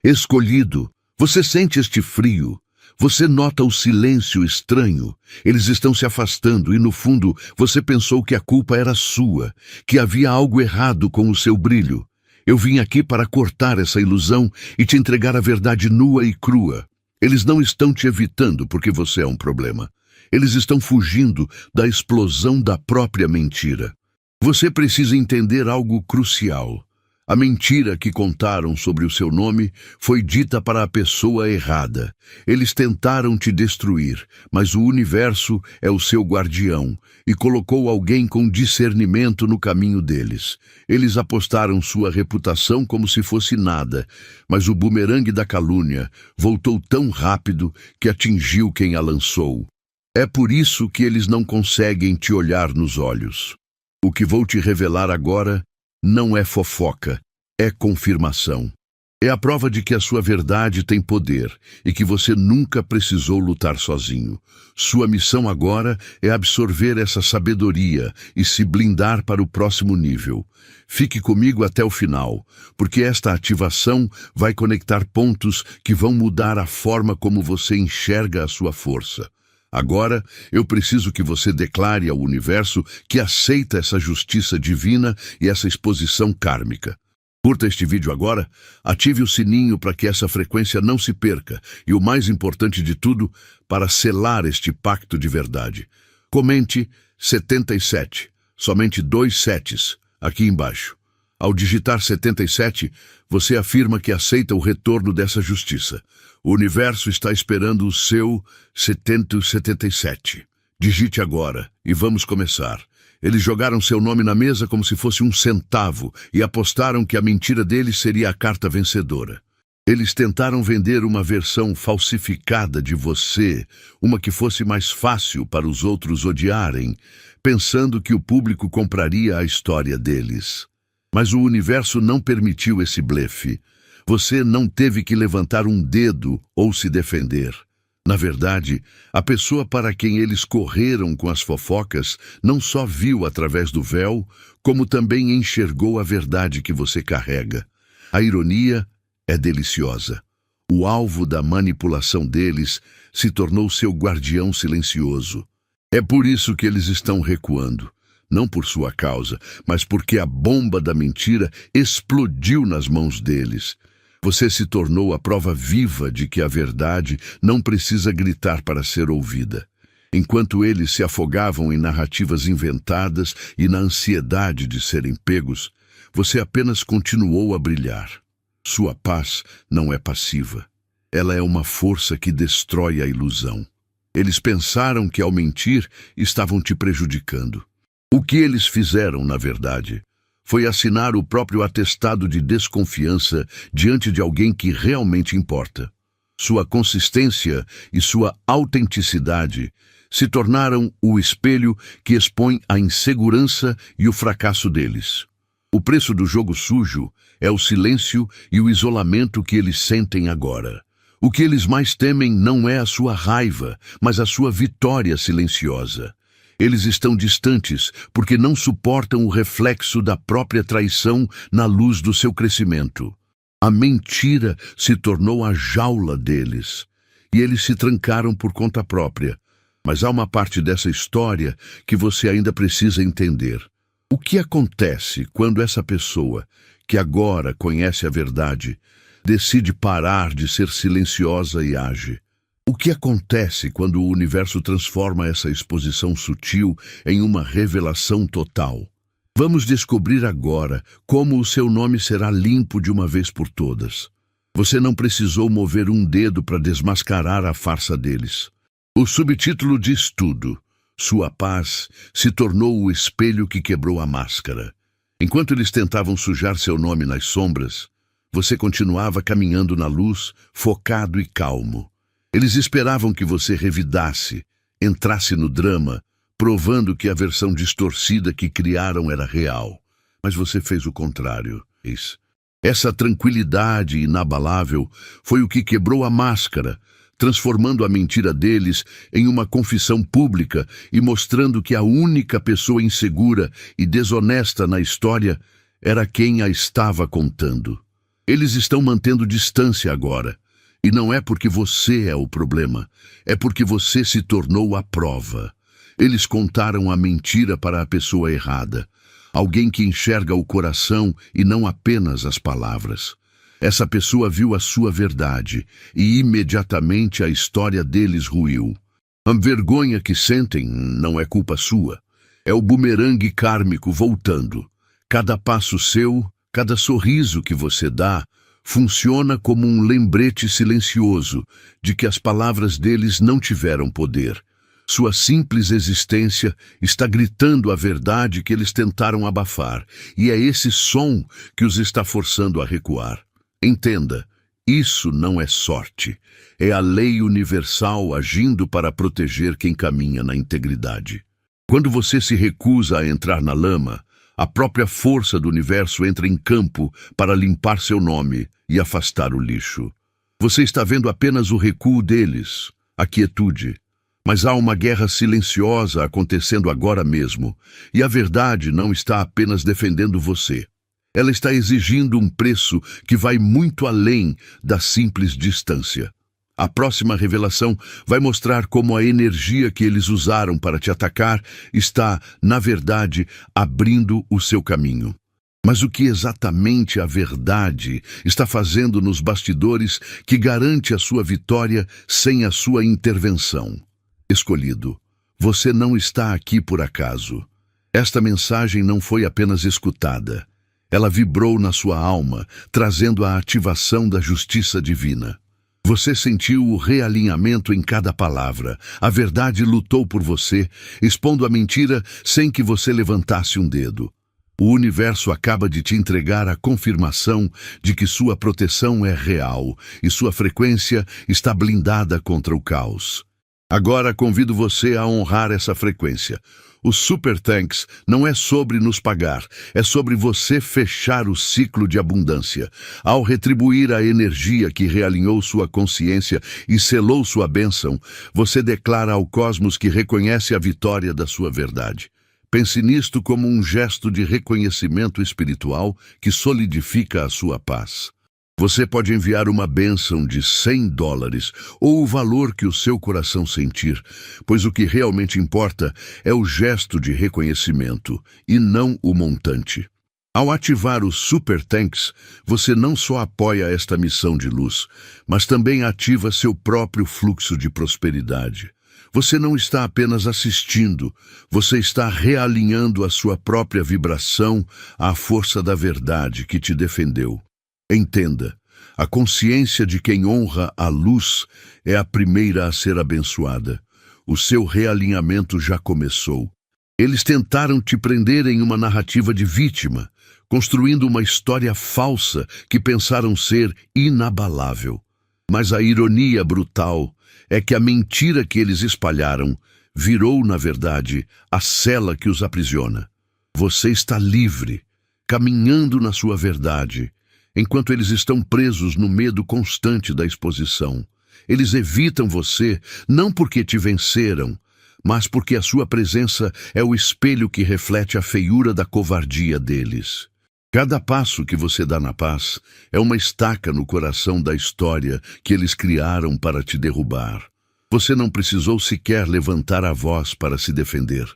Escolhido, você sente este frio. Você nota o silêncio estranho. Eles estão se afastando e, no fundo, você pensou que a culpa era sua, que havia algo errado com o seu brilho. Eu vim aqui para cortar essa ilusão e te entregar a verdade nua e crua. Eles não estão te evitando porque você é um problema. Eles estão fugindo da explosão da própria mentira. Você precisa entender algo crucial. A mentira que contaram sobre o seu nome foi dita para a pessoa errada. Eles tentaram te destruir, mas o universo é o seu guardião e colocou alguém com discernimento no caminho deles. Eles apostaram sua reputação como se fosse nada, mas o bumerangue da calúnia voltou tão rápido que atingiu quem a lançou. É por isso que eles não conseguem te olhar nos olhos. O que vou te revelar agora não é fofoca, é confirmação. É a prova de que a sua verdade tem poder e que você nunca precisou lutar sozinho. Sua missão agora é absorver essa sabedoria e se blindar para o próximo nível. Fique comigo até o final, porque esta ativação vai conectar pontos que vão mudar a forma como você enxerga a sua força. Agora, eu preciso que você declare ao universo que aceita essa justiça divina e essa exposição kármica. Curta este vídeo agora, ative o sininho para que essa frequência não se perca e, o mais importante de tudo, para selar este pacto de verdade. Comente 77, somente 2 setes, aqui embaixo. Ao digitar 77, você afirma que aceita o retorno dessa justiça. O universo está esperando o seu 777. Digite agora e vamos começar. Eles jogaram seu nome na mesa como se fosse um centavo e apostaram que a mentira deles seria a carta vencedora. Eles tentaram vender uma versão falsificada de você, uma que fosse mais fácil para os outros odiarem, pensando que o público compraria a história deles. Mas o universo não permitiu esse blefe. Você não teve que levantar um dedo ou se defender. Na verdade, a pessoa para quem eles correram com as fofocas não só viu através do véu, como também enxergou a verdade que você carrega. A ironia é deliciosa. O alvo da manipulação deles se tornou seu guardião silencioso. É por isso que eles estão recuando. Não por sua causa, mas porque a bomba da mentira explodiu nas mãos deles. Você se tornou a prova viva de que a verdade não precisa gritar para ser ouvida. Enquanto eles se afogavam em narrativas inventadas e na ansiedade de serem pegos, você apenas continuou a brilhar. Sua paz não é passiva. Ela é uma força que destrói a ilusão. Eles pensaram que ao mentir estavam te prejudicando. O que eles fizeram, na verdade, foi assinar o próprio atestado de desconfiança diante de alguém que realmente importa. Sua consistência e sua autenticidade se tornaram o espelho que expõe a insegurança e o fracasso deles. O preço do jogo sujo é o silêncio e o isolamento que eles sentem agora. O que eles mais temem não é a sua raiva, mas a sua vitória silenciosa. Eles estão distantes porque não suportam o reflexo da própria traição na luz do seu crescimento. A mentira se tornou a jaula deles, e eles se trancaram por conta própria. Mas há uma parte dessa história que você ainda precisa entender. O que acontece quando essa pessoa, que agora conhece a verdade, decide parar de ser silenciosa e age? O que acontece quando o universo transforma essa exposição sutil em uma revelação total? Vamos descobrir agora como o seu nome será limpo de uma vez por todas. Você não precisou mover um dedo para desmascarar a farsa deles. O subtítulo diz tudo. Sua paz se tornou o espelho que quebrou a máscara. Enquanto eles tentavam sujar seu nome nas sombras, você continuava caminhando na luz, focado e calmo. Eles esperavam que você revidasse, entrasse no drama, provando que a versão distorcida que criaram era real. Mas você fez o contrário. Essa tranquilidade inabalável foi o que quebrou a máscara, transformando a mentira deles em uma confissão pública e mostrando que a única pessoa insegura e desonesta na história era quem a estava contando. Eles estão mantendo distância agora. E não é porque você é o problema, é porque você se tornou a prova. Eles contaram a mentira para a pessoa errada. Alguém que enxerga o coração e não apenas as palavras. Essa pessoa viu a sua verdade e imediatamente a história deles ruiu. A vergonha que sentem não é culpa sua. É o bumerangue kármico voltando. Cada passo seu, cada sorriso que você dá, funciona como um lembrete silencioso de que as palavras deles não tiveram poder. Sua simples existência está gritando a verdade que eles tentaram abafar, e é esse som que os está forçando a recuar. Entenda, isso não é sorte. É a lei universal agindo para proteger quem caminha na integridade. Quando você se recusa a entrar na lama, a própria força do universo entra em campo para limpar seu nome e afastar o lixo. Você está vendo apenas o recuo deles, a quietude. Mas há uma guerra silenciosa acontecendo agora mesmo, e a verdade não está apenas defendendo você. Ela está exigindo um preço que vai muito além da simples distância. A próxima revelação vai mostrar como a energia que eles usaram para te atacar está, na verdade, abrindo o seu caminho. Mas o que exatamente a verdade está fazendo nos bastidores que garante a sua vitória sem a sua intervenção? Escolhido, você não está aqui por acaso. Esta mensagem não foi apenas escutada. Ela vibrou na sua alma, trazendo a ativação da justiça divina. Você sentiu o realinhamento em cada palavra. A verdade lutou por você, expondo a mentira sem que você levantasse um dedo. O universo acaba de te entregar a confirmação de que sua proteção é real e sua frequência está blindada contra o caos. Agora convido você a honrar essa frequência. O Super Thanks não é sobre nos pagar, é sobre você fechar o ciclo de abundância. Ao retribuir a energia que realinhou sua consciência e selou sua bênção, você declara ao cosmos que reconhece a vitória da sua verdade. Pense nisto como um gesto de reconhecimento espiritual que solidifica a sua paz. Você pode enviar uma bênção de $100 ou o valor que o seu coração sentir, pois o que realmente importa é o gesto de reconhecimento e não o montante. Ao ativar o Super Thanks, você não só apoia esta missão de luz, mas também ativa seu próprio fluxo de prosperidade. Você não está apenas assistindo, você está realinhando a sua própria vibração à força da verdade que te defendeu. Entenda, a consciência de quem honra a luz é a primeira a ser abençoada. O seu realinhamento já começou. Eles tentaram te prender em uma narrativa de vítima, construindo uma história falsa que pensaram ser inabalável. Mas a ironia brutal é que a mentira que eles espalharam virou, na verdade, a cela que os aprisiona. Você está livre, caminhando na sua verdade, enquanto eles estão presos no medo constante da exposição. Eles evitam você não porque te venceram, mas porque a sua presença é o espelho que reflete a feiura da covardia deles. Cada passo que você dá na paz é uma estaca no coração da história que eles criaram para te derrubar. Você não precisou sequer levantar a voz para se defender.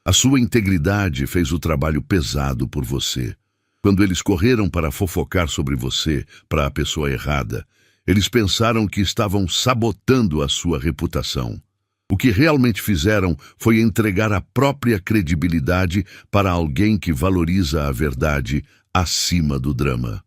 A sua integridade fez o trabalho pesado por você. Quando eles correram para fofocar sobre você, para a pessoa errada, eles pensaram que estavam sabotando a sua reputação. O que realmente fizeram foi entregar a própria credibilidade para alguém que valoriza a verdade acima do drama.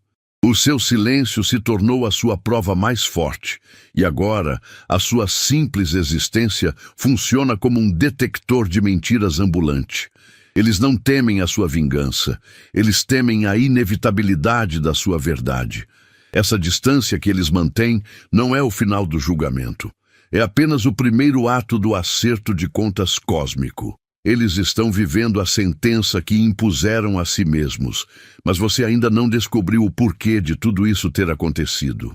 O seu silêncio se tornou a sua prova mais forte, e agora a sua simples existência funciona como um detector de mentiras ambulante. Eles não temem a sua vingança, eles temem a inevitabilidade da sua verdade. Essa distância que eles mantêm não é o final do julgamento. É apenas o primeiro ato do acerto de contas cósmico. Eles estão vivendo a sentença que impuseram a si mesmos, mas você ainda não descobriu o porquê de tudo isso ter acontecido.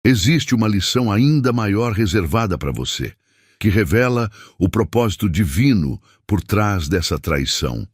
Existe uma lição ainda maior reservada para você, que revela o propósito divino por trás dessa traição.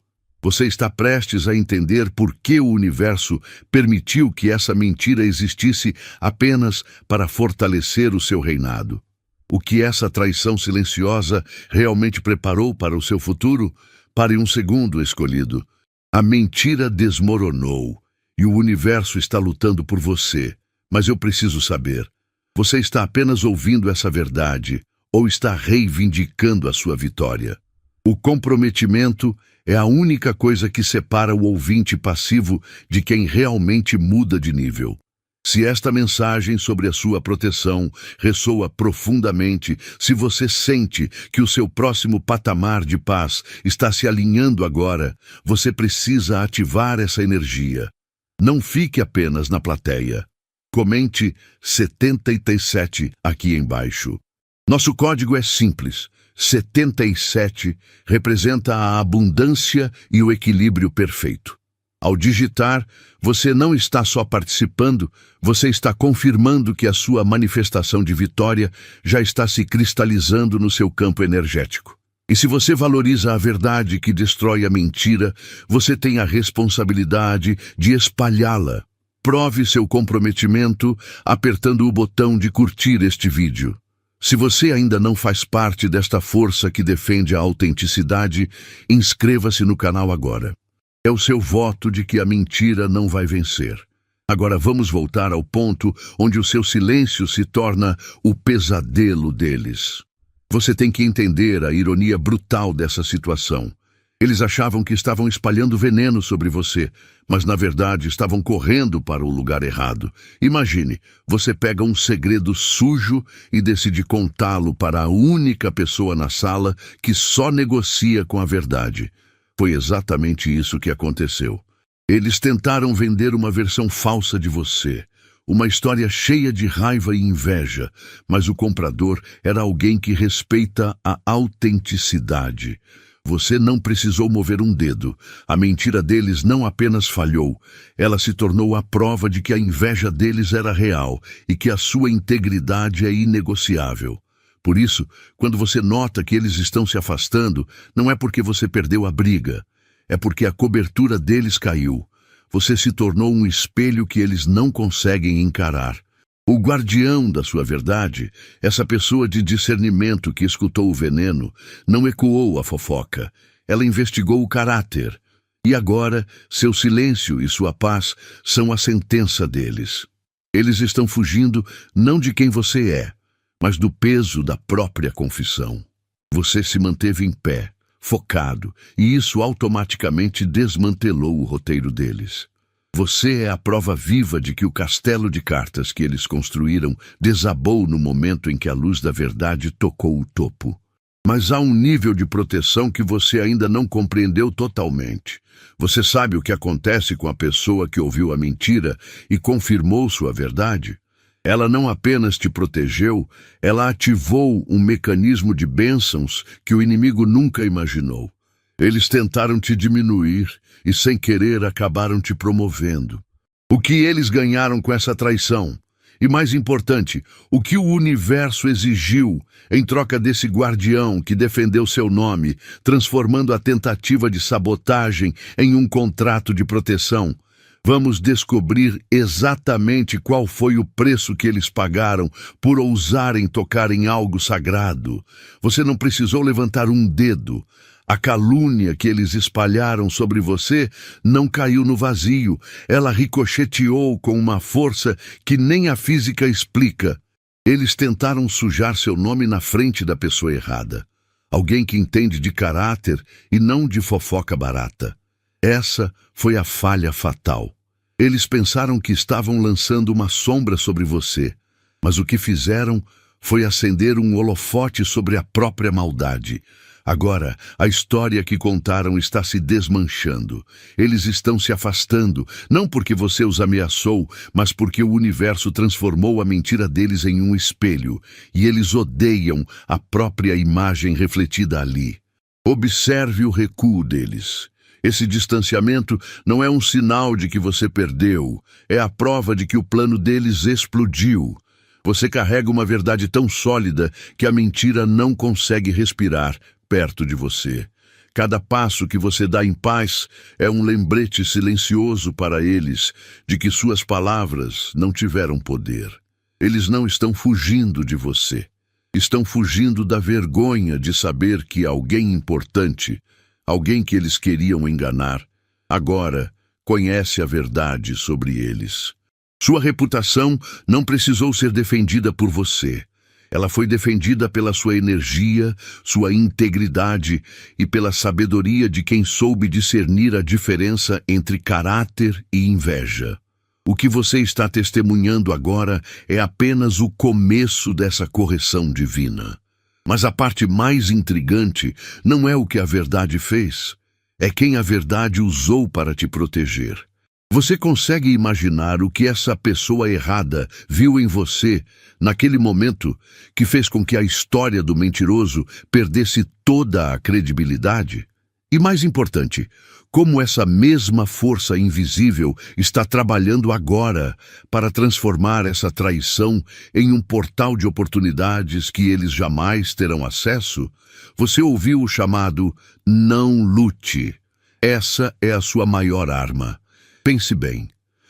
Você está prestes a entender por que o universo permitiu que essa mentira existisse apenas para fortalecer o seu reinado. O que essa traição silenciosa realmente preparou para o seu futuro? Pare um segundo, escolhido. A mentira desmoronou e o universo está lutando por você. Mas eu preciso saber, você está apenas ouvindo essa verdade ou está reivindicando a sua vitória? O comprometimento é a única coisa que separa o ouvinte passivo de quem realmente muda de nível. Se esta mensagem sobre a sua proteção ressoa profundamente, se você sente que o seu próximo patamar de paz está se alinhando agora, você precisa ativar essa energia. Não fique apenas na plateia. Comente 77 aqui embaixo. Nosso código é simples. 77 representa a abundância e o equilíbrio perfeito. Ao digitar, você não está só participando, você está confirmando que a sua manifestação de vitória já está se cristalizando no seu campo energético. E se você valoriza a verdade que destrói a mentira, você tem a responsabilidade de espalhá-la. Prove seu comprometimento apertando o botão de curtir este vídeo. Se você ainda não faz parte desta força que defende a autenticidade, inscreva-se no canal agora. É o seu voto de que a mentira não vai vencer. Agora vamos voltar ao ponto onde o seu silêncio se torna o pesadelo deles. Você tem que entender a ironia brutal dessa situação. Eles achavam que estavam espalhando veneno sobre você, mas na verdade estavam correndo para o lugar errado. Imagine, você pega um segredo sujo e decide contá-lo para a única pessoa na sala que só negocia com a verdade. Foi exatamente isso que aconteceu. Eles tentaram vender uma versão falsa de você, uma história cheia de raiva e inveja, mas o comprador era alguém que respeita a autenticidade. Você não precisou mover um dedo. A mentira deles não apenas falhou, ela se tornou a prova de que a inveja deles era real e que a sua integridade é inegociável. Por isso, quando você nota que eles estão se afastando, não é porque você perdeu a briga, é porque a cobertura deles caiu. Você se tornou um espelho que eles não conseguem encarar. O guardião da sua verdade, essa pessoa de discernimento que escutou o veneno, não ecoou a fofoca. Ela investigou o caráter. E agora, seu silêncio e sua paz são a sentença deles. Eles estão fugindo não de quem você é, mas do peso da própria confissão. Você se manteve em pé, focado, e isso automaticamente desmantelou o roteiro deles. Você é a prova viva de que o castelo de cartas que eles construíram desabou no momento em que a luz da verdade tocou o topo. Mas há um nível de proteção que você ainda não compreendeu totalmente. Você sabe o que acontece com a pessoa que ouviu a mentira e confirmou sua verdade? Ela não apenas te protegeu, ela ativou um mecanismo de bênçãos que o inimigo nunca imaginou. Eles tentaram te diminuir e, sem querer, acabaram te promovendo. O que eles ganharam com essa traição? E mais importante, o que o universo exigiu em troca desse guardião que defendeu seu nome, transformando a tentativa de sabotagem em um contrato de proteção? Vamos descobrir exatamente qual foi o preço que eles pagaram por ousarem tocar em algo sagrado. Você não precisou levantar um dedo. A calúnia que eles espalharam sobre você não caiu no vazio. Ela ricocheteou com uma força que nem a física explica. Eles tentaram sujar seu nome na frente da pessoa errada. Alguém que entende de caráter e não de fofoca barata. Essa foi a falha fatal. Eles pensaram que estavam lançando uma sombra sobre você, mas o que fizeram foi acender um holofote sobre a própria maldade. Agora, a história que contaram está se desmanchando. Eles estão se afastando, não porque você os ameaçou, mas porque o universo transformou a mentira deles em um espelho, e eles odeiam a própria imagem refletida ali. Observe o recuo deles. Esse distanciamento não é um sinal de que você perdeu, é a prova de que o plano deles explodiu. Você carrega uma verdade tão sólida que a mentira não consegue respirar perto de você. Cada passo que você dá em paz é um lembrete silencioso para eles de que suas palavras não tiveram poder. Eles não estão fugindo de você. Estão fugindo da vergonha de saber que alguém importante, alguém que eles queriam enganar, agora conhece a verdade sobre eles. Sua reputação não precisou ser defendida por você. Ela foi defendida pela sua energia, sua integridade e pela sabedoria de quem soube discernir a diferença entre caráter e inveja. O que você está testemunhando agora é apenas o começo dessa correção divina. Mas a parte mais intrigante não é o que a verdade fez, é quem a verdade usou para te proteger. Você consegue imaginar o que essa pessoa errada viu em você naquele momento que fez com que a história do mentiroso perdesse toda a credibilidade? E mais importante, como essa mesma força invisível está trabalhando agora para transformar essa traição em um portal de oportunidades que eles jamais terão acesso? Você ouviu o chamado "não lute". Essa é a sua maior arma. Pense bem,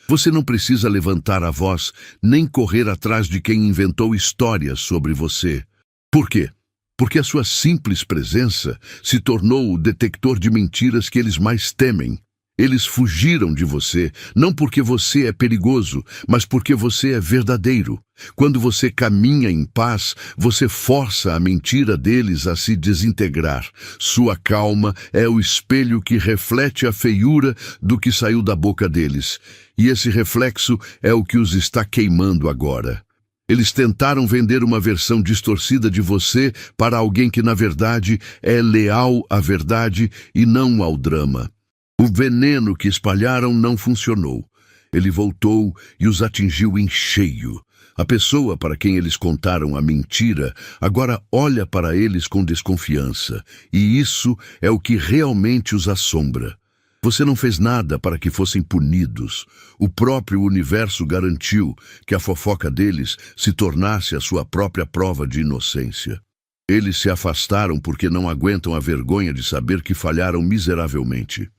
você não precisa levantar a voz nem correr atrás de quem inventou histórias sobre você. Por quê? Porque a sua simples presença se tornou o detector de mentiras que eles mais temem. Eles fugiram de você, não porque você é perigoso, mas porque você é verdadeiro. Quando você caminha em paz, você força a mentira deles a se desintegrar. Sua calma é o espelho que reflete a feiura do que saiu da boca deles. E esse reflexo é o que os está queimando agora. Eles tentaram vender uma versão distorcida de você para alguém que, na verdade, é leal à verdade e não ao drama. O veneno que espalharam não funcionou. Ele voltou e os atingiu em cheio. A pessoa para quem eles contaram a mentira agora olha para eles com desconfiança, e isso é o que realmente os assombra. Você não fez nada para que fossem punidos. O próprio universo garantiu que a fofoca deles se tornasse a sua própria prova de inocência. Eles se afastaram porque não aguentam a vergonha de saber que falharam miseravelmente.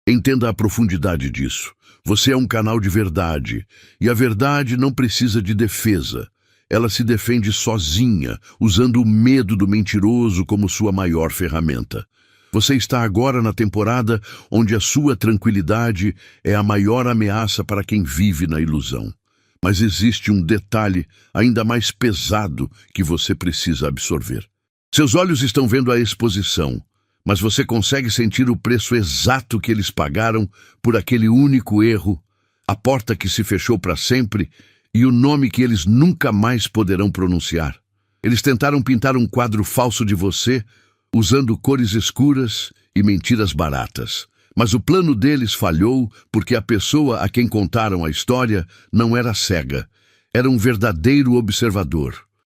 Entenda a profundidade disso. Você é um canal de verdade, e a verdade não precisa de defesa. Ela se defende sozinha, usando o medo do mentiroso como sua maior ferramenta. Você está agora na temporada onde a sua tranquilidade é a maior ameaça para quem vive na ilusão. Mas existe um detalhe ainda mais pesado que você precisa absorver. Seus olhos estão vendo a exposição, mas você consegue sentir o preço exato que eles pagaram por aquele único erro, a porta que se fechou para sempre e o nome que eles nunca mais poderão pronunciar. Eles tentaram pintar um quadro falso de você, usando cores escuras e mentiras baratas. Mas o plano deles falhou porque a pessoa a quem contaram a história não era cega, era um verdadeiro observador.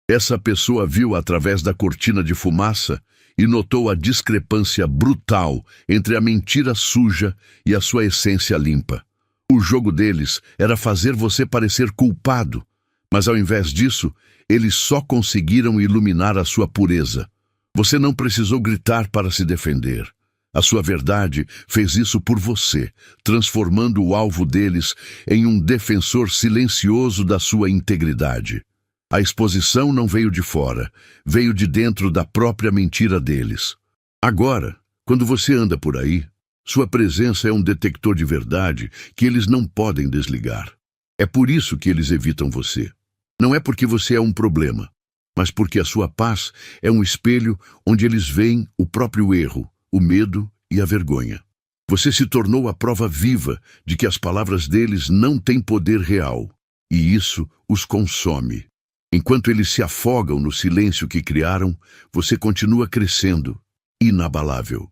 Essa pessoa viu através da cortina de fumaça e notou a discrepância brutal entre a mentira suja e a sua essência limpa. O jogo deles era fazer você parecer culpado, mas ao invés disso, eles só conseguiram iluminar a sua pureza. Você não precisou gritar para se defender. A sua verdade fez isso por você, transformando o alvo deles em um defensor silencioso da sua integridade. A exposição não veio de fora, veio de dentro da própria mentira deles. Agora, quando você anda por aí, sua presença é um detector de verdade que eles não podem desligar. É por isso que eles evitam você. Não é porque você é um problema, mas porque a sua paz é um espelho onde eles veem o próprio erro, o medo e a vergonha. Você se tornou a prova viva de que as palavras deles não têm poder real, e isso os consome. Enquanto eles se afogam no silêncio que criaram, você continua crescendo, inabalável.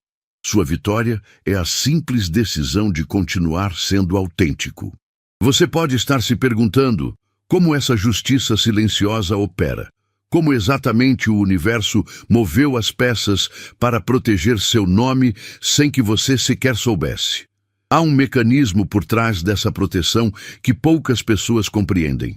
Sua vitória é a simples decisão de continuar sendo autêntico. Você pode estar se perguntando como essa justiça silenciosa opera. Como exatamente o universo moveu as peças para proteger seu nome sem que você sequer soubesse. Há um mecanismo por trás dessa proteção que poucas pessoas compreendem.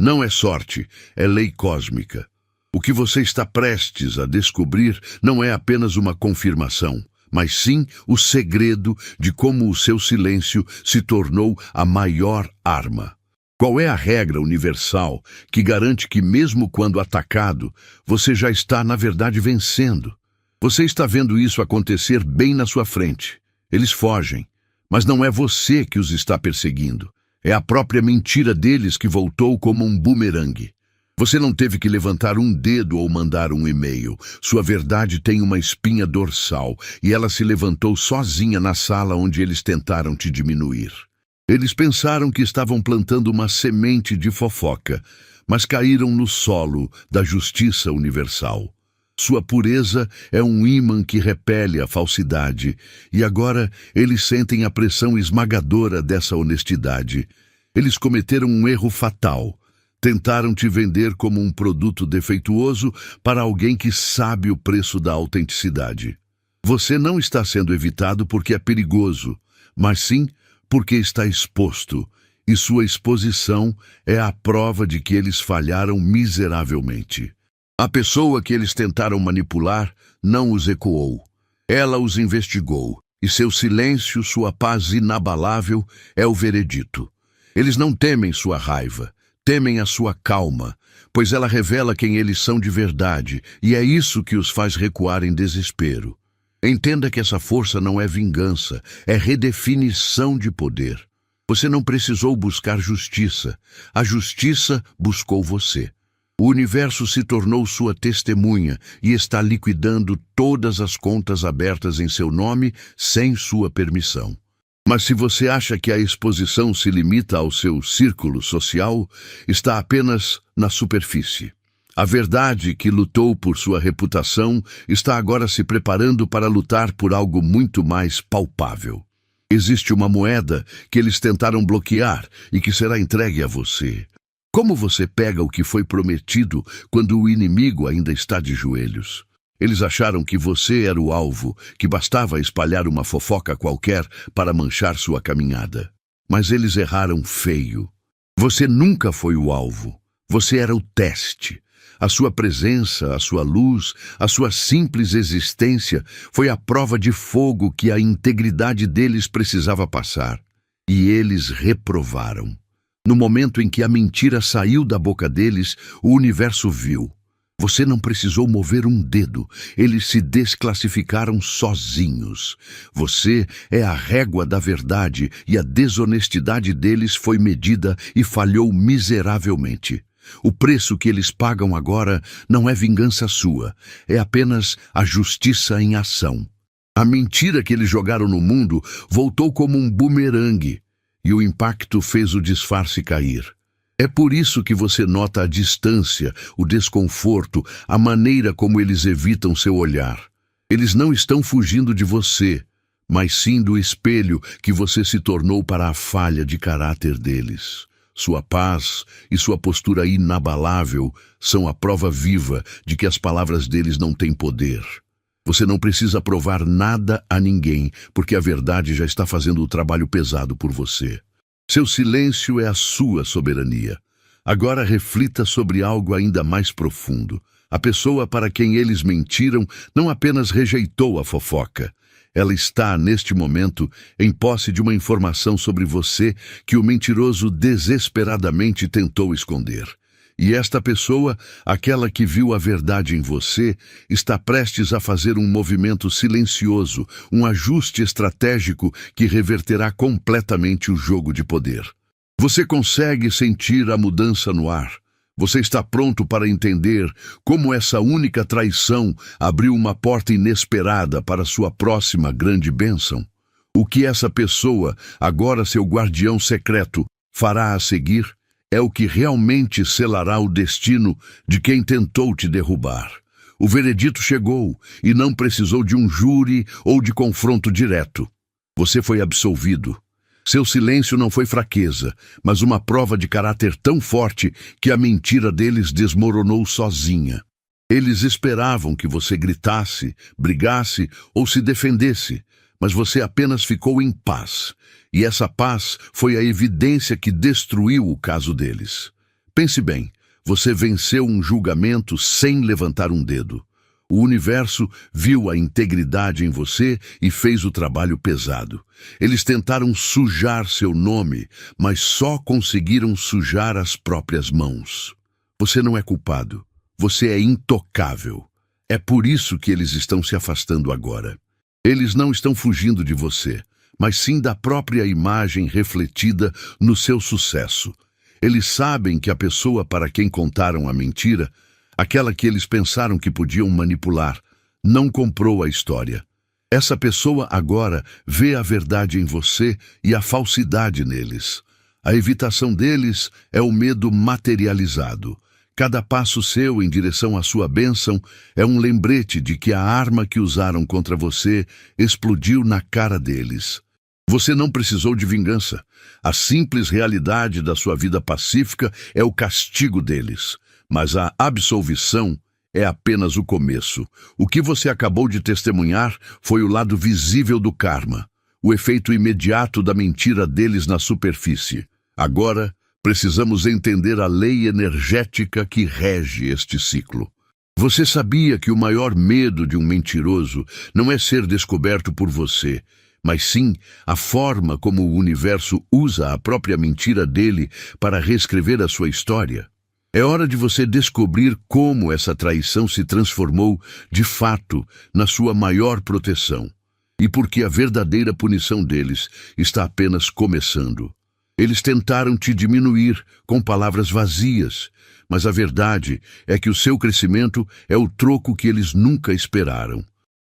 Não é sorte, é lei cósmica. O que você está prestes a descobrir não é apenas uma confirmação, mas sim o segredo de como o seu silêncio se tornou a maior arma. Qual é a regra universal que garante que, mesmo quando atacado, você já está, na verdade, vencendo? Você está vendo isso acontecer bem na sua frente. Eles fogem, mas não é você que os está perseguindo. É a própria mentira deles que voltou como um bumerangue. Você não teve que levantar um dedo ou mandar um e-mail. Sua verdade tem uma espinha dorsal e ela se levantou sozinha na sala onde eles tentaram te diminuir. Eles pensaram que estavam plantando uma semente de fofoca, mas caíram no solo da justiça universal. Sua pureza é um ímã que repele a falsidade, e agora eles sentem a pressão esmagadora dessa honestidade. Eles cometeram um erro fatal. Tentaram te vender como um produto defeituoso para alguém que sabe o preço da autenticidade. Você não está sendo evitado porque é perigoso, mas sim porque está exposto, e sua exposição é a prova de que eles falharam miseravelmente. A pessoa que eles tentaram manipular não os ecoou. Ela os investigou, e seu silêncio, sua paz inabalável, é o veredito. Eles não temem sua raiva, temem a sua calma, pois ela revela quem eles são de verdade, e é isso que os faz recuar em desespero. Entenda que essa força não é vingança, é redefinição de poder. Você não precisou buscar justiça, a justiça buscou você. O universo se tornou sua testemunha e está liquidando todas as contas abertas em seu nome sem sua permissão. Mas se você acha que a exposição se limita ao seu círculo social, está apenas na superfície. A verdade que lutou por sua reputação está agora se preparando para lutar por algo muito mais palpável. Existe uma moeda que eles tentaram bloquear e que será entregue a você. Como você pega o que foi prometido quando o inimigo ainda está de joelhos? Eles acharam que você era o alvo, que bastava espalhar uma fofoca qualquer para manchar sua caminhada. Mas eles erraram feio. Você nunca foi o alvo. Você era o teste. A sua presença, a sua luz, a sua simples existência foi a prova de fogo que a integridade deles precisava passar. E eles reprovaram. No momento em que a mentira saiu da boca deles, o universo viu. Você não precisou mover um dedo, eles se desclassificaram sozinhos. Você é a régua da verdade e a desonestidade deles foi medida e falhou miseravelmente. O preço que eles pagam agora não é vingança sua, é apenas a justiça em ação. A mentira que eles jogaram no mundo voltou como um bumerangue, e o impacto fez o disfarce cair. É por isso que você nota a distância, o desconforto, a maneira como eles evitam seu olhar. Eles não estão fugindo de você, mas sim do espelho que você se tornou para a falha de caráter deles. Sua paz e sua postura inabalável são a prova viva de que as palavras deles não têm poder. Você não precisa provar nada a ninguém, porque a verdade já está fazendo o trabalho pesado por você. Seu silêncio é a sua soberania. Agora reflita sobre algo ainda mais profundo. A pessoa para quem eles mentiram não apenas rejeitou a fofoca. Ela está, neste momento, em posse de uma informação sobre você que o mentiroso desesperadamente tentou esconder. E esta pessoa, aquela que viu a verdade em você, está prestes a fazer um movimento silencioso, um ajuste estratégico que reverterá completamente o jogo de poder. Você consegue sentir a mudança no ar. Você está pronto para entender como essa única traição abriu uma porta inesperada para sua próxima grande bênção? O que essa pessoa, agora seu guardião secreto, fará a seguir é o que realmente selará o destino de quem tentou te derrubar. O veredito chegou e não precisou de um júri ou de confronto direto. Você foi absolvido. Seu silêncio não foi fraqueza, mas uma prova de caráter tão forte que a mentira deles desmoronou sozinha. Eles esperavam que você gritasse, brigasse ou se defendesse, mas você apenas ficou em paz. E essa paz foi a evidência que destruiu o caso deles. Pense bem, você venceu um julgamento sem levantar um dedo. O universo viu a integridade em você e fez o trabalho pesado. Eles tentaram sujar seu nome, mas só conseguiram sujar as próprias mãos. Você não é culpado. Você é intocável. É por isso que eles estão se afastando agora. Eles não estão fugindo de você, mas sim da própria imagem refletida no seu sucesso. Eles sabem que a pessoa para quem contaram a mentira, aquela que eles pensaram que podiam manipular, não comprou a história. Essa pessoa agora vê a verdade em você e a falsidade neles. A evitação deles é o medo materializado. Cada passo seu em direção à sua bênção é um lembrete de que a arma que usaram contra você explodiu na cara deles. Você não precisou de vingança. A simples realidade da sua vida pacífica é o castigo deles. Mas a absolvição é apenas o começo. O que você acabou de testemunhar foi o lado visível do karma, o efeito imediato da mentira deles na superfície. Agora, precisamos entender a lei energética que rege este ciclo. Você sabia que o maior medo de um mentiroso não é ser descoberto por você, mas sim a forma como o universo usa a própria mentira dele para reescrever a sua história? É hora de você descobrir como essa traição se transformou, de fato, na sua maior proteção. E porque a verdadeira punição deles está apenas começando. Eles tentaram te diminuir com palavras vazias, mas a verdade é que o seu crescimento é o troco que eles nunca esperaram.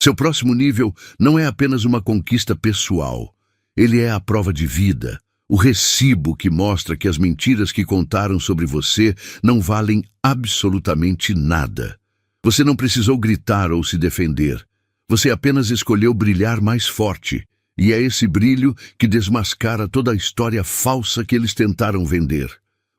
Seu próximo nível não é apenas uma conquista pessoal. Ele é a prova de vida. O recibo que mostra que as mentiras que contaram sobre você não valem absolutamente nada. Você não precisou gritar ou se defender. Você apenas escolheu brilhar mais forte. E é esse brilho que desmascara toda a história falsa que eles tentaram vender.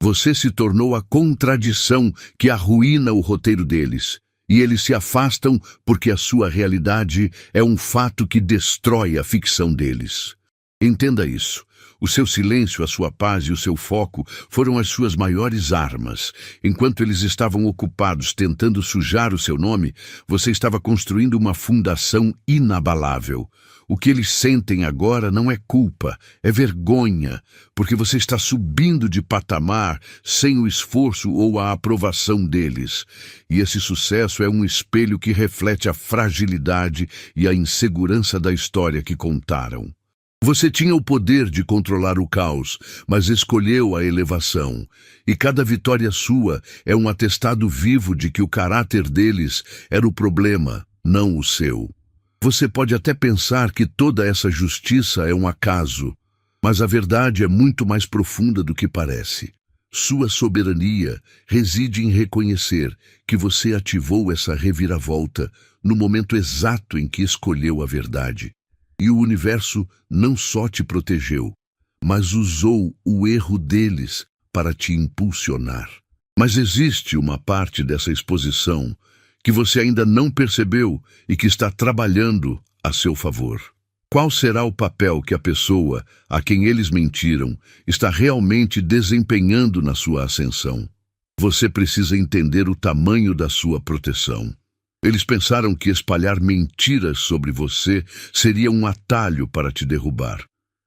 Você se tornou a contradição que arruína o roteiro deles. E eles se afastam porque a sua realidade é um fato que destrói a ficção deles. Entenda isso. O seu silêncio, a sua paz e o seu foco foram as suas maiores armas. Enquanto eles estavam ocupados tentando sujar o seu nome, você estava construindo uma fundação inabalável. O que eles sentem agora não é culpa, é vergonha, porque você está subindo de patamar sem o esforço ou a aprovação deles. E esse sucesso é um espelho que reflete a fragilidade e a insegurança da história que contaram. Você tinha o poder de controlar o caos, mas escolheu a elevação. E cada vitória sua é um atestado vivo de que o caráter deles era o problema, não o seu. Você pode até pensar que toda essa justiça é um acaso, mas a verdade é muito mais profunda do que parece. Sua soberania reside em reconhecer que você ativou essa reviravolta no momento exato em que escolheu a verdade. E o universo não só te protegeu, mas usou o erro deles para te impulsionar. Mas existe uma parte dessa exposição que você ainda não percebeu e que está trabalhando a seu favor. Qual será o papel que a pessoa a quem eles mentiram está realmente desempenhando na sua ascensão? Você precisa entender o tamanho da sua proteção. Eles pensaram que espalhar mentiras sobre você seria um atalho para te derrubar.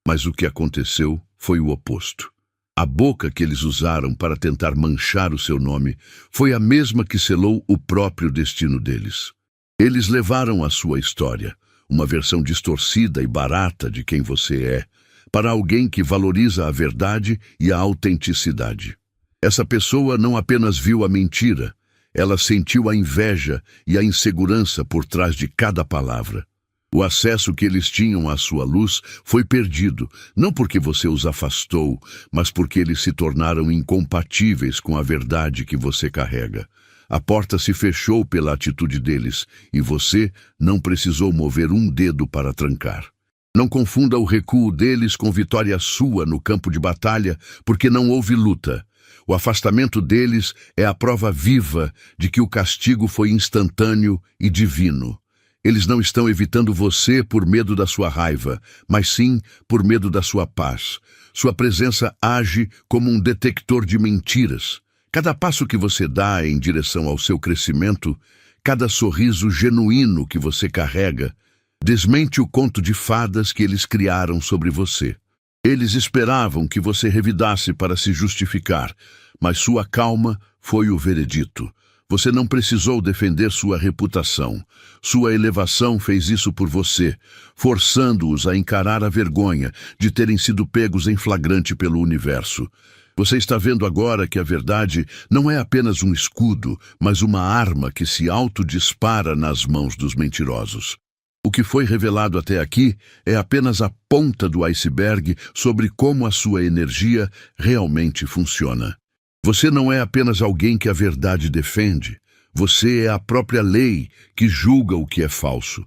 Mas o que aconteceu foi o oposto. A boca que eles usaram para tentar manchar o seu nome foi a mesma que selou o próprio destino deles. Eles levaram a sua história, uma versão distorcida e barata de quem você é, para alguém que valoriza a verdade e a autenticidade. Essa pessoa não apenas viu a mentira, ela sentiu a inveja e a insegurança por trás de cada palavra. O acesso que eles tinham à sua luz foi perdido, não porque você os afastou, mas porque eles se tornaram incompatíveis com a verdade que você carrega. A porta se fechou pela atitude deles, e você não precisou mover um dedo para trancar. Não confunda o recuo deles com vitória sua no campo de batalha, porque não houve luta. O afastamento deles é a prova viva de que o castigo foi instantâneo e divino. Eles não estão evitando você por medo da sua raiva, mas sim por medo da sua paz. Sua presença age como um detector de mentiras. Cada passo que você dá em direção ao seu crescimento cada sorriso genuíno que você carrega, desmente o conto de fadas que eles criaram sobre você. Eles esperavam que você revidasse para se justificar, mas sua calma foi o veredito. Você não precisou defender sua reputação. Sua elevação fez isso por você, forçando-os a encarar a vergonha de terem sido pegos em flagrante pelo universo. Você está vendo agora que a verdade não é apenas um escudo, mas uma arma que se autodispara nas mãos dos mentirosos. O que foi revelado até aqui é apenas a ponta do iceberg sobre como a sua energia realmente funciona. Você não é apenas alguém que a verdade defende. Você é a própria lei que julga o que é falso.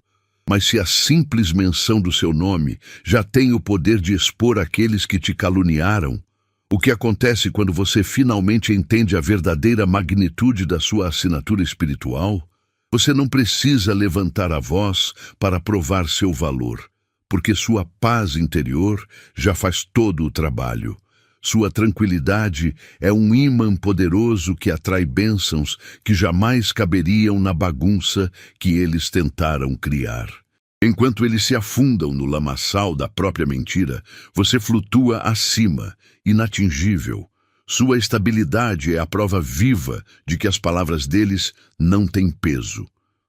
Mas se a simples menção do seu nome já tem o poder de expor aqueles que te caluniaram, o que acontece quando você finalmente entende a verdadeira magnitude da sua assinatura espiritual? Você não precisa levantar a voz para provar seu valor, porque sua paz interior já faz todo o trabalho. Sua tranquilidade é um ímã poderoso que atrai bênçãos que jamais caberiam na bagunça que eles tentaram criar. Enquanto eles se afundam no lamaçal da própria mentira, você flutua acima, inatingível. Sua estabilidade é a prova viva de que as palavras deles não têm peso.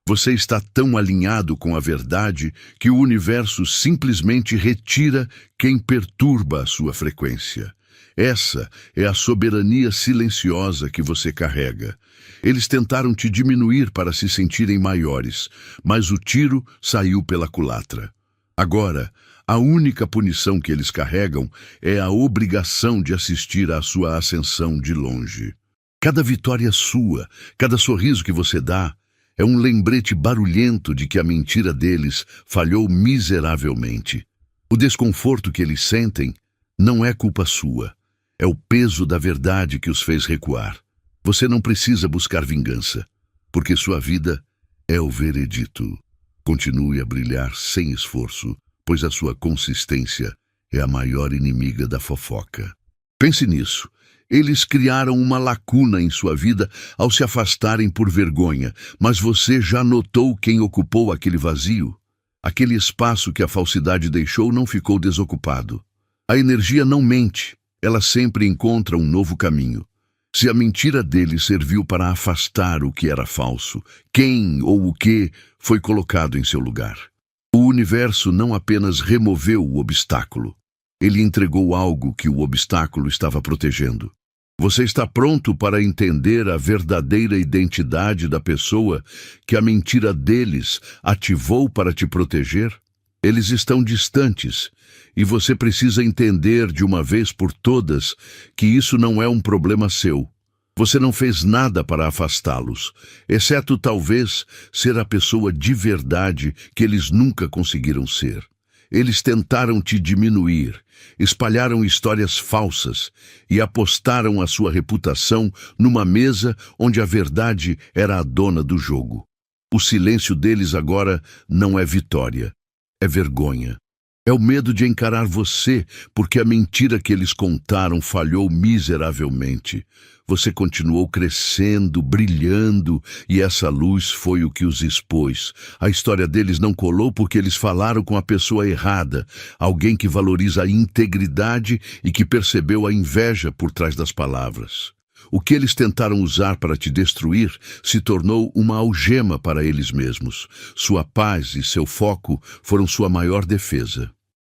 Você está tão alinhado com a verdade que o universo simplesmente retira quem perturba a sua frequência. Essa é a soberania silenciosa que você carrega. Eles tentaram te diminuir para se sentirem maiores, mas o tiro saiu pela culatra. Agora, a única punição que eles carregam é a obrigação de assistir à sua ascensão de longe. Cada vitória sua, cada sorriso que você dá, é um lembrete barulhento de que a mentira deles falhou miseravelmente. O desconforto que eles sentem não é culpa sua. É o peso da verdade que os fez recuar. Você não precisa buscar vingança, porque sua vida é o veredito. Continue a brilhar sem esforço, pois a sua consistência é a maior inimiga da fofoca. Pense nisso. Eles criaram uma lacuna em sua vida ao se afastarem por vergonha, mas você já notou quem ocupou aquele vazio? Aquele espaço que a falsidade deixou não ficou desocupado. A energia não mente. Ela sempre encontra um novo caminho. Se a mentira dele serviu para afastar o que era falso, quem ou o que foi colocado em seu lugar? O universo não apenas removeu o obstáculo, ele entregou algo que o obstáculo estava protegendo. Você está pronto para entender a verdadeira identidade da pessoa que a mentira deles ativou para te proteger? Eles estão distantes, e você precisa entender de uma vez por todas que isso não é um problema seu. Você não fez nada para afastá-los, exceto talvez ser a pessoa de verdade que eles nunca conseguiram ser. Eles tentaram te diminuir, espalharam histórias falsas e apostaram a sua reputação numa mesa onde a verdade era a dona do jogo. O silêncio deles agora não é vitória. É vergonha. É o medo de encarar você, porque a mentira que eles contaram falhou miseravelmente. Você continuou crescendo, brilhando, e essa luz foi o que os expôs. A história deles não colou porque eles falaram com a pessoa errada, alguém que valoriza a integridade e que percebeu a inveja por trás das palavras. O que eles tentaram usar para te destruir se tornou uma algema para eles mesmos. Sua paz e seu foco foram sua maior defesa.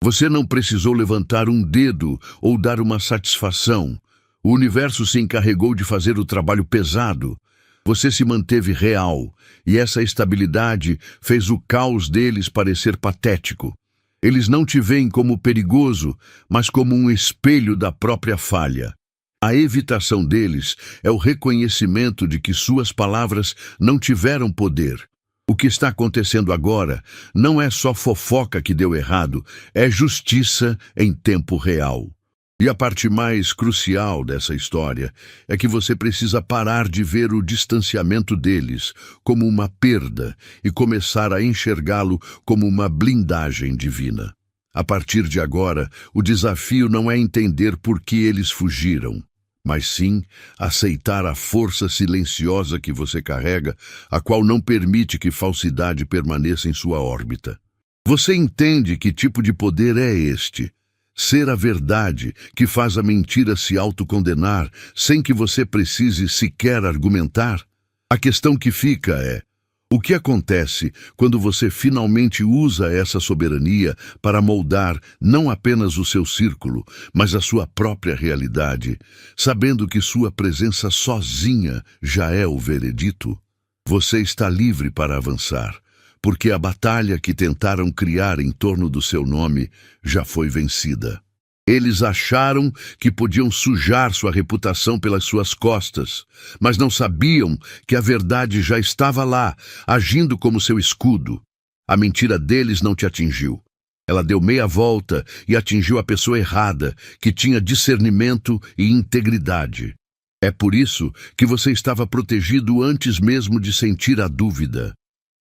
Você não precisou levantar um dedo ou dar uma satisfação. O universo se encarregou de fazer o trabalho pesado. Você se manteve real, e essa estabilidade fez o caos deles parecer patético. Eles não te veem como perigoso, mas como um espelho da própria falha. A evitação deles é o reconhecimento de que suas palavras não tiveram poder. O que está acontecendo agora não é só fofoca que deu errado, é justiça em tempo real. E a parte mais crucial dessa história é que você precisa parar de ver o distanciamento deles como uma perda e começar a enxergá-lo como uma blindagem divina. A partir de agora, o desafio não é entender por que eles fugiram. mas sim aceitar a força silenciosa que você carrega, a qual não permite que falsidade permaneça em sua órbita. Você entende que tipo de poder é este? Ser a verdade que faz a mentira se autocondenar sem que você precise sequer argumentar? A questão que fica é: o que acontece quando você finalmente usa essa soberania para moldar não apenas o seu círculo, mas a sua própria realidade, sabendo que sua presença sozinha já é o veredito? Você está livre para avançar, porque a batalha que tentaram criar em torno do seu nome já foi vencida. Eles acharam que podiam sujar sua reputação pelas suas costas, mas não sabiam que a verdade já estava lá, agindo como seu escudo. A mentira deles não te atingiu. Ela deu meia volta e atingiu a pessoa errada, que tinha discernimento e integridade. É por isso que você estava protegido antes mesmo de sentir a dúvida.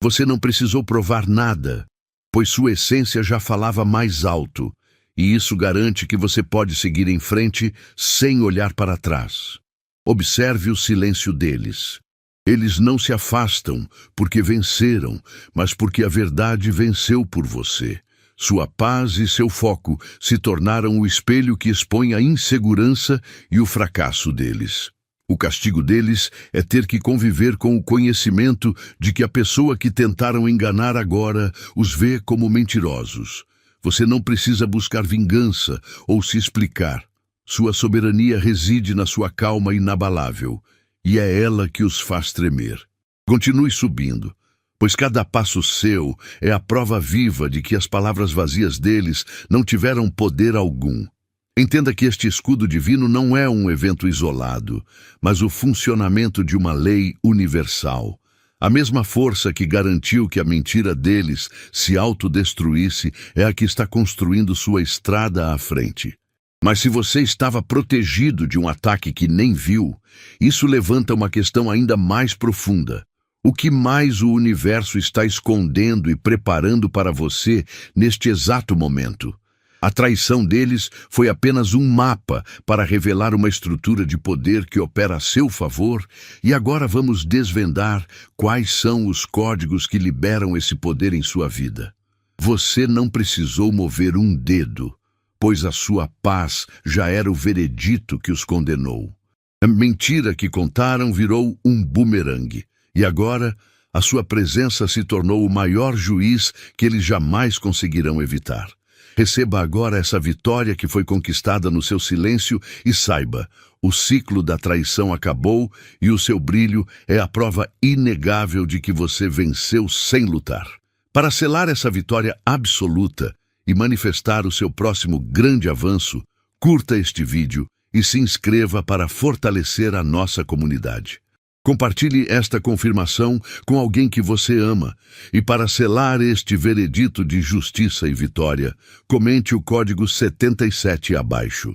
Você não precisou provar nada, pois sua essência já falava mais alto. E isso garante que você pode seguir em frente sem olhar para trás. Observe o silêncio deles. Eles não se afastam porque venceram, mas porque a verdade venceu por você. Sua paz e seu foco se tornaram o espelho que expõe a insegurança e o fracasso deles. O castigo deles é ter que conviver com o conhecimento de que a pessoa que tentaram enganar agora os vê como mentirosos. Você não precisa buscar vingança ou se explicar. Sua soberania reside na sua calma inabalável, e é ela que os faz tremer. Continue subindo, pois cada passo seu é a prova viva de que as palavras vazias deles não tiveram poder algum. Entenda que este escudo divino não é um evento isolado, mas o funcionamento de uma lei universal. A mesma força que garantiu que a mentira deles se autodestruísse é a que está construindo sua estrada à frente. Mas se você estava protegido de um ataque que nem viu, isso levanta uma questão ainda mais profunda. O que mais o universo está escondendo e preparando para você neste exato momento? A traição deles foi apenas um mapa para revelar uma estrutura de poder que opera a seu favor, e agora vamos desvendar quais são os códigos que liberam esse poder em sua vida. Você não precisou mover um dedo, pois a sua paz já era o veredito que os condenou. A mentira que contaram virou um bumerangue, e agora a sua presença se tornou o maior juiz que eles jamais conseguirão evitar. Receba agora essa vitória que foi conquistada no seu silêncio e saiba, o ciclo da traição acabou e o seu brilho é a prova inegável de que você venceu sem lutar. Para selar essa vitória absoluta e manifestar o seu próximo grande avanço, curta este vídeo e se inscreva para fortalecer a nossa comunidade. Compartilhe esta confirmação com alguém que você ama. E para selar este veredito de justiça e vitória, comente o código 77 abaixo.